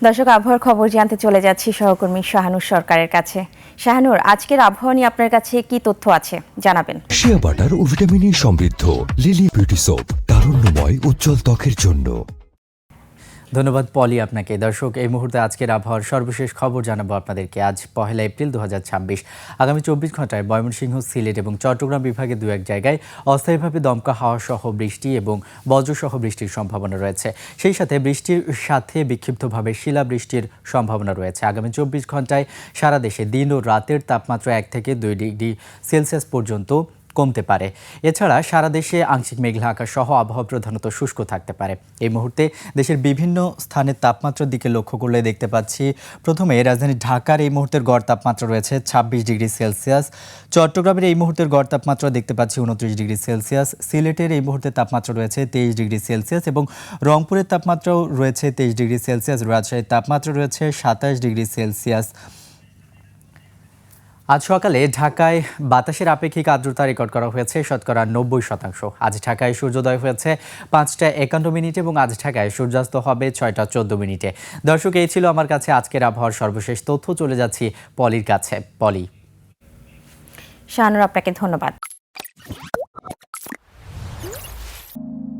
দর্শক, আবহাওয়ার খবর জানতে চলে যাচ্ছি সহকর্মী শাহানুর সরকারের কাছে। শাহানুর, আজকের আবহাওয়া নিয়ে আপনার কাছে কি তথ্য আছে জানাবেন? শিয়া বাটার ও ভিটামিন ই সমৃদ্ধ লিলি বিউটি সোপ, তারুণ্যময় উজ্জ্বল ত্বকের জন্য। ধন্যবাদ পলি আপনাকে। দর্শক, এই মুহূর্তে আজকের আবহাওয়ার সর্বশেষ খবর জানাবো আপনাদেরকে। আজ 1 এপ্রিল 2026। আগামী 24 ঘন্টায় ময়মনসিংহ, সিলেট এবং চট্টগ্রাম বিভাগে দু এক জায়গায় অস্থায়ীভাবে দমকা হাওয়া সহ বৃষ্টি এবং বজ্রসহ বৃষ্টির সম্ভাবনা রয়েছে। সেই সাথে বৃষ্টির সাথে বিক্ষিপ্তভাবে শিলাবৃষ্টির সম্ভাবনা রয়েছে। আগামী 24 ঘন্টায় সারা দেশে দিন ও রাতের তাপমাত্রা 1 থেকে 2 ডিগ্রি সেলসিয়াস পর্যন্ত কমতে পারে। এছাড়া সারা দেশে আংশিক মেঘলা আকাশ সহ আবহাওয়া প্রধানত শুষ্ক থাকতে পারে। এই মুহূর্তে দেশের বিভিন্ন স্থানের তাপমাত্রার দিকে লক্ষ্য করলে দেখতে পাচ্ছি, প্রথমে রাজধানী ঢাকার এই মুহূর্তের গড় তাপমাত্রা রয়েছে 26 ডিগ্রি সেলসিয়াস। চট্টগ্রামের এই মুহূর্তের গড় তাপমাত্রা দেখতে পাচ্ছি 29 ডিগ্রি সেলসিয়াস। সিলেটের এই মুহূর্তে তাপমাত্রা রয়েছে 23 ডিগ্রি সেলসিয়াস এবং রংপুরের তাপমাত্রাও রয়েছে 23 ডিগ্রি সেলসিয়াস। রাজশাহীর তাপমাত্রা রয়েছে 27 ডিগ্রি সেলসিয়াস। আজ সকালে ঢাকায় বাতাসের আপেক্ষিক আর্দ্রতা রেকর্ড করা হয়েছে শতকরা 90%। আজ ঢাকায় সূর্যোদয় হয়েছে 5টা 51 এবং আজ ঢাকায় সূর্যাস্ত হবে 6টা 14। দর্শক, এই ছিল আমার কাছে আজকের আবহাওয়ার সর্বশেষ তথ্য। চলে যাচ্ছি পলির কাছে। পলি। শাহানুর, আপনাকে ধন্যবাদ।